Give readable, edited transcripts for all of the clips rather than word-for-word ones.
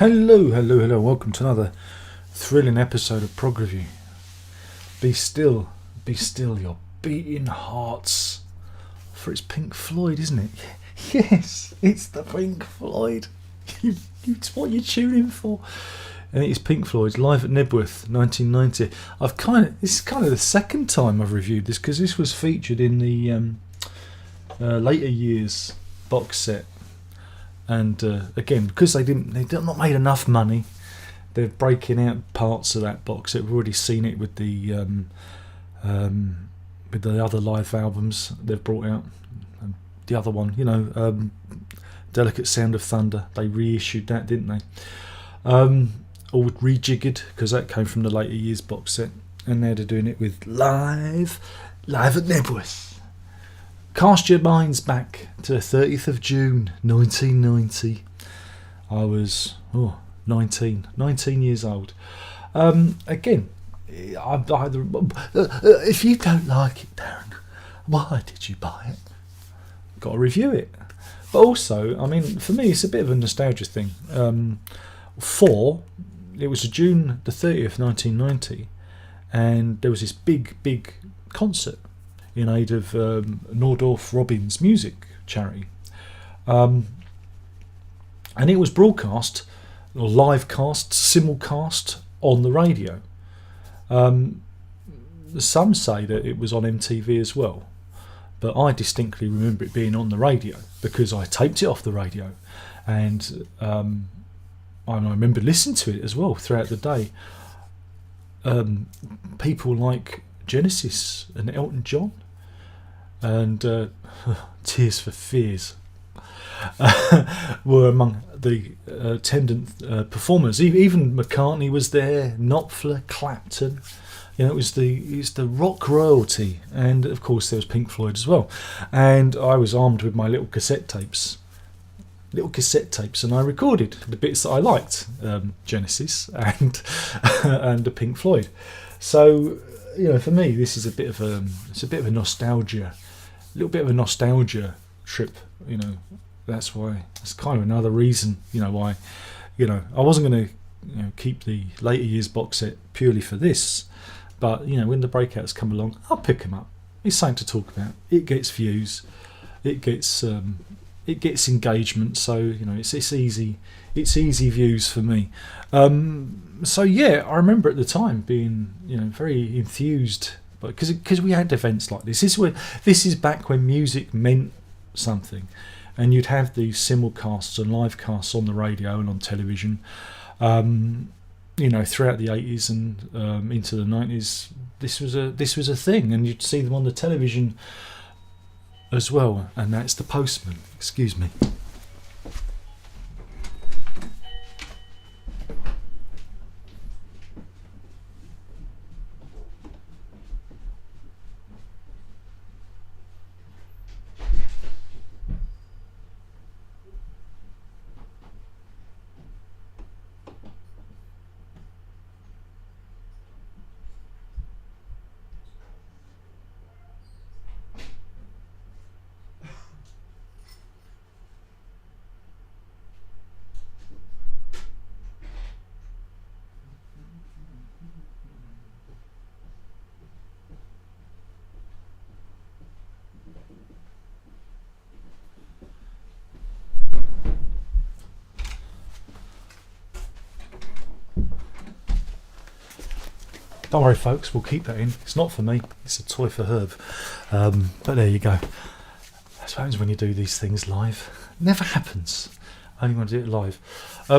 Hello. Welcome to another thrilling episode of Prog Review. Be still, your beating hearts. For it's Pink Floyd, isn't it? Yes, it's the Pink Floyd. It's what you're tuning for. And it is Pink Floyd live at Knebworth, 1990. This is kind of the second time I've reviewed this because this was featured in the later years box set. And again, because they've not made enough money, they're breaking out parts of that box set. We've already seen it with the other live albums they've brought out. And the other one, Delicate Sound of Thunder, they reissued that, didn't they? All rejiggered because that came from the later years box set, and now they're doing it with live at Knebworth. Cast your minds back to the 30th of June 1990. I was 19 years old. Again, if you don't like it, Darren, why did you buy it? Got to review it. But also, I mean, for me, it's a bit of a nostalgia thing. It was June the 30th, 1990, and there was this big concert in aid of Nordorf Robbins music charity. And it was broadcast, or live cast, simulcast on the radio. Some say that it was on MTV as well, but I distinctly remember it being on the radio because I taped it off the radio, and I remember listening to it as well throughout the day. People like Genesis and Elton John and Tears for Fears were among the attendant performers. Even McCartney was there, Knopfler, Clapton. It was the rock royalty, and of course there was Pink Floyd as well. And I was armed with my little cassette tapes, and I recorded the bits that I liked, Genesis and and the Pink Floyd. So for me, this is a bit of a little bit of a nostalgia trip. That's kind of another reason why I wasn't going to keep the later years box set purely for this, but when the breakouts come along, I'll pick them up. It's something to talk about. It gets views, it gets engagement, so it's easy views for me. So yeah, I remember at the time being very enthused, but because we had events like this. This is back when music meant something, and you'd have these simulcasts and live casts on the radio and on television. Throughout the 80s and into the 90s, this was a thing, and you'd see them on the television as well. And that's the postman. Excuse me. Don't worry, folks, we'll keep that in. It's not for me, it's a toy for Herb. But there you go. That's what happens when you do these things live. Never happens. Only when I do it live.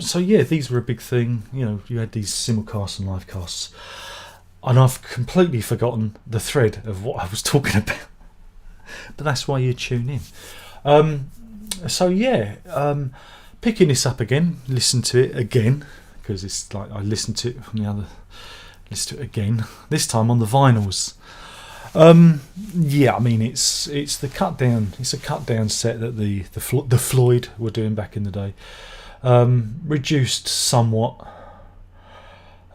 So yeah, these were a big thing. You had these simulcasts and live casts. And I've completely forgotten the thread of what I was talking about. But that's why you tune in. So yeah, picking this up again, listen to it again, because it's like I listened to it from the other... Listen to it again. This time on the vinyls. Yeah, I mean it's the cut down. It's a cut down set that the Floyd were doing back in the day. Reduced somewhat.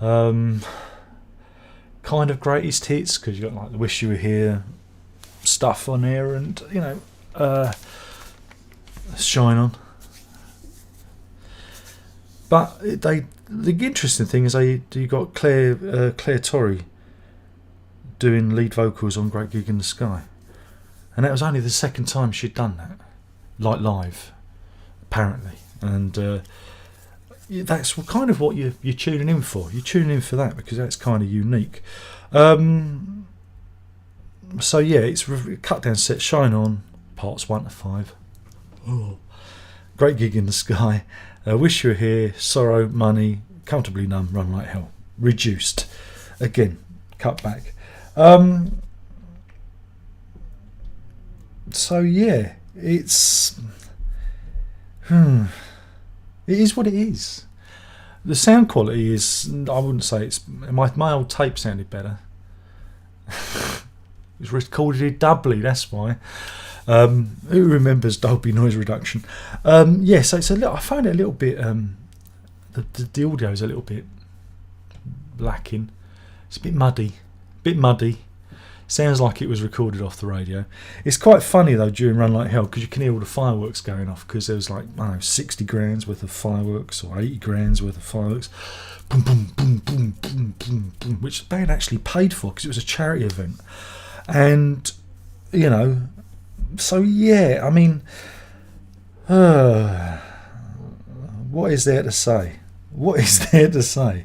Kind of greatest hits because you got like the Wish You Were Here stuff on here, and Shine On. But the interesting thing is you got Claire Torrey doing lead vocals on Great Gig in the Sky, and that was only the second time she'd done that, like live, apparently. And that's kind of what you're tuning in for. You're tuning in for that because that's kind of unique. So yeah, it's a cut down set. Shine On, parts 1 to 5. Oh. Great Gig in the Sky. Wish You Were Here. Sorrow, Money, Comfortably Numb, Run Like Hell. Reduced. Again, cut back. So yeah, it's it is what it is. The sound quality is, I wouldn't say it's, my old tape sounded better. It was recorded doubly, that's why. Who remembers Dolby noise reduction? Yeah, so it's I found it a little bit, the audio is a little bit lacking. It's a bit muddy. Sounds like it was recorded off the radio. It's quite funny though during Run Like Hell because you can hear all the fireworks going off because there was like, I don't know, 60 grand's worth of fireworks or 80 grand's worth of fireworks. Boom, boom, boom, boom, boom, boom, boom, which the band actually paid for because it was a charity event. And, you know, so yeah, I mean, what is there to say? What is there to say?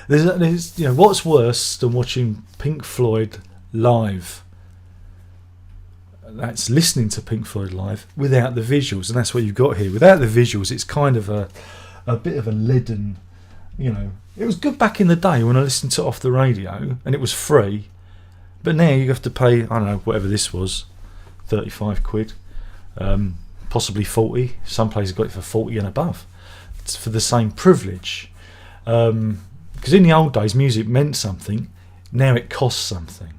There's you know, what's worse than watching Pink Floyd live? That's listening to Pink Floyd live without the visuals, and that's what you've got here. Without the visuals, it's kind of a bit of a leaden, you know. It was good back in the day when I listened to it off the radio and it was free, but now you have to pay, I don't know, whatever this was, 35 quid, possibly 40. Some places got it for 40 and above. It's for the same privilege. Because in the old days, music meant something. Now it costs something.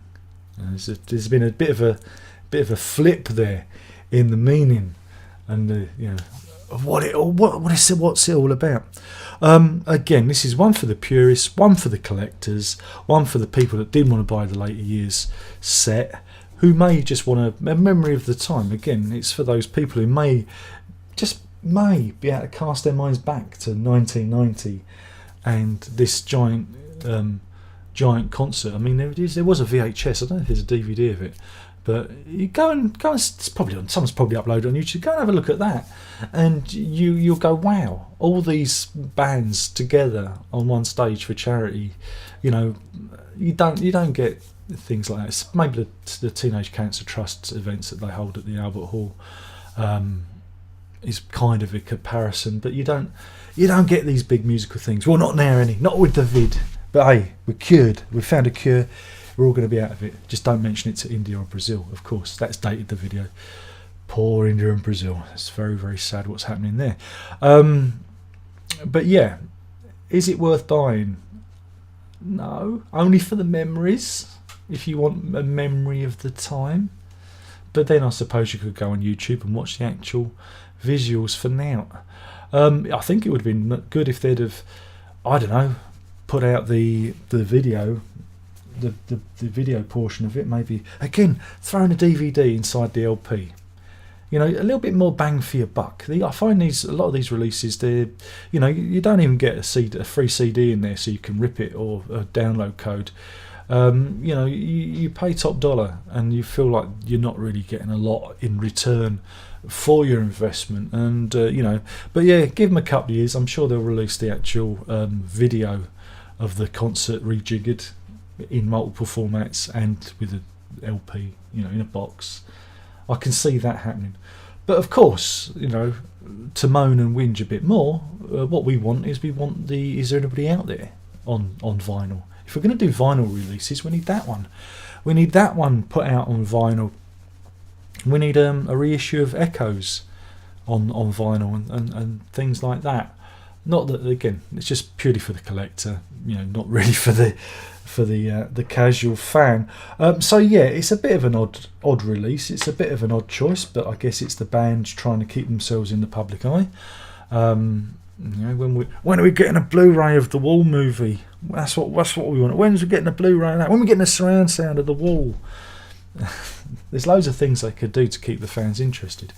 There's been a bit of a flip there in the meaning and the, you know, of what's it all about. Again, this is one for the purists, one for the collectors, one for the people that didn't want to buy the later years set, who may just want a memory of the time. Again, it's for those people who may be able to cast their minds back to 1990 and this giant concert. I mean, there was a VHS. I don't know if there's a DVD of it, but you go and it's probably someone's probably uploaded on YouTube. Go and have a look at that, and you'll go, wow! All these bands together on one stage for charity. You know, you don't get things like that. It's maybe the Teenage Cancer Trust events that they hold at the Albert Hall is kind of a comparison, but you don't get these big musical things. Well, not now, not with the vid. But hey, we're cured. We've found a cure. We're all going to be out of it. Just don't mention it to India or Brazil, of course. That's dated the video. Poor India and Brazil. It's very, very sad what's happening there. But yeah, is it worth buying? No, only for the memories. If you want a memory of the time. But then I suppose you could go on YouTube and watch the actual visuals for now. I think it would have been good if they'd have, I don't know, put out the video, the video portion of it. Maybe again throwing a DVD inside the LP. You know, a little bit more bang for your buck. I find a lot of these releases, you know, you don't even get a free CD in there, so you can rip it or a download code. You know, you pay top dollar and you feel like you're not really getting a lot in return for your investment. And you know, but yeah, give them a couple of years. I'm sure they'll release the actual video of the concert rejiggered in multiple formats and with an LP, you know, in a box. I can see that happening. But of course, you know, to moan and whinge a bit more, what we want is is there anybody out there on vinyl? If we're going to do vinyl releases, we need that one. We need that one put out on vinyl. We need a reissue of Echoes on vinyl and things like that. Not that, again, it's just purely for the collector, you know, not really for the casual fan. So yeah, it's a bit of an odd release. It's a bit of an odd choice, but I guess it's the band trying to keep themselves in the public eye. You know, when are we getting a Blu-ray of the Wall movie? That's what we want. When's we getting a Blu-ray of that? When are we getting a surround sound of the Wall? There's loads of things they could do to keep the fans interested.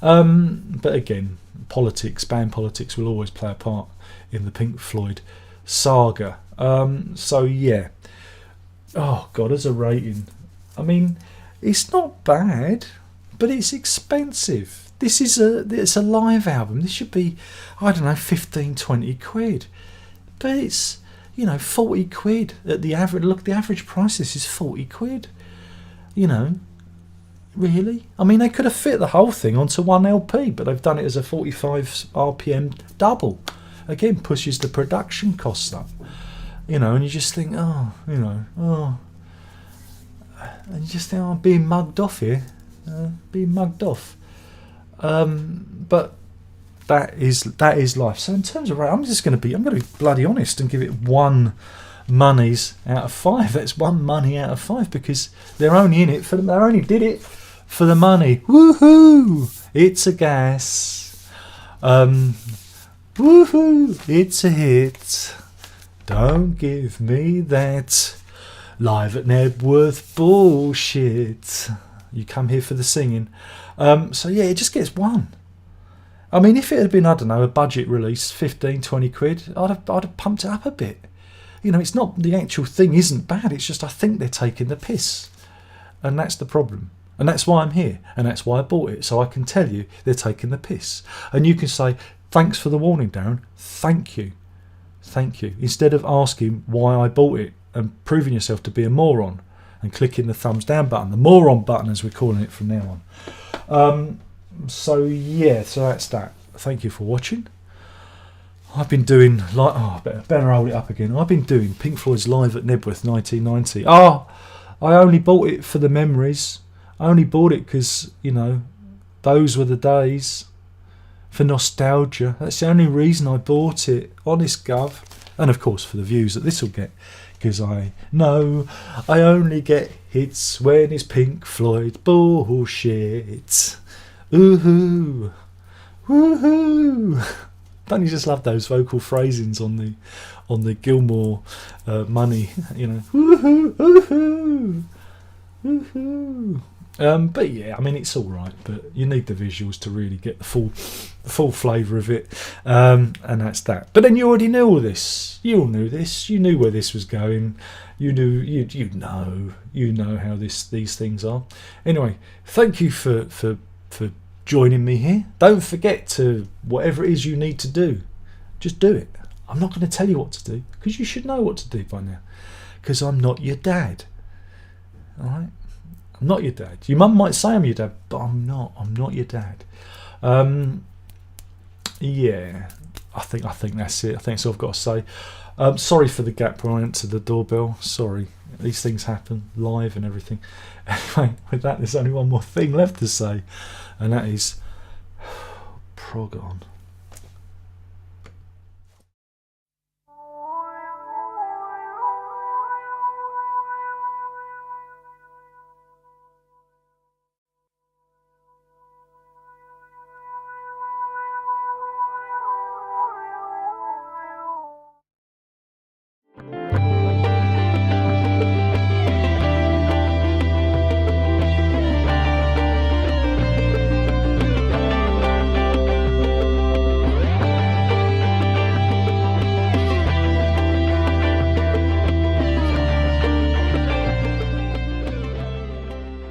But again, band politics will always play a part in the Pink Floyd saga. So yeah, oh god, as a rating, I mean, it's not bad, but it's expensive. It's a live album. This should be, I don't know, 15, 20 quid. But it's, 40 quid at the average. Look, the average price this is 40 quid. Really? I mean, they could have fit the whole thing onto one LP, but they've done it as a 45 RPM double. Again, pushes the production costs up. And you just think, and you just think, I'm being mugged off here. Being mugged off. But that is life. So in terms of rate, I'm going to be bloody honest and give it 1 moneys out of 5. That's 1 money out of 5 because they're only in it they only did it for the money. Woohoo! It's a gas. Woohoo! It's a hit. Don't give me that live at Knebworth bullshit. You come here for the singing. So yeah, it just gets 1. I mean, if it had been, I don't know, a budget release, 15, 20 quid, I'd have pumped it up a bit. It's not, the actual thing isn't bad, it's just I think they're taking the piss. And that's the problem. And that's why I'm here. And that's why I bought it. So I can tell you they're taking the piss. And you can say, thanks for the warning, Darren. Thank you. Thank you. Instead of asking why I bought it and proving yourself to be a moron and clicking the thumbs down button, the moron button as we're calling it from now on. So yeah, so that's that. Thank you for watching. I've been doing better hold it up again. I've been doing Pink Floyd's Live at Knebworth 1990. I only bought it for the memories. I only bought it because those were the days. For nostalgia. That's the only reason I bought it. Honest gov. And of course for the views that this will get. Because I know I only get hits when it's Pink Floyd bullshit. Ooh-hoo. Woohoo. Don't you just love those vocal phrasings on the Gilmore money? Woohoo, woohoo, woohoo. But yeah, I mean, it's all right, but you need the visuals to really get the full flavour of it, and that's that. But then you already knew all this. You all knew this. You knew where this was going. You knew. You know how these things are. Anyway, thank you for joining me here. Don't forget to, whatever it is you need to do, just do it. I'm not going to tell you what to do because you should know what to do by now. Because I'm not your dad. All right. I'm not your dad. Your mum might say I'm your dad, but I'm not. I'm not your dad. Yeah, I think that's it. I think that's all I've got to say. Sorry for the gap when I answered the doorbell. Sorry. These things happen live and everything. Anyway, with that, there's only one more thing left to say, and that is Prog on.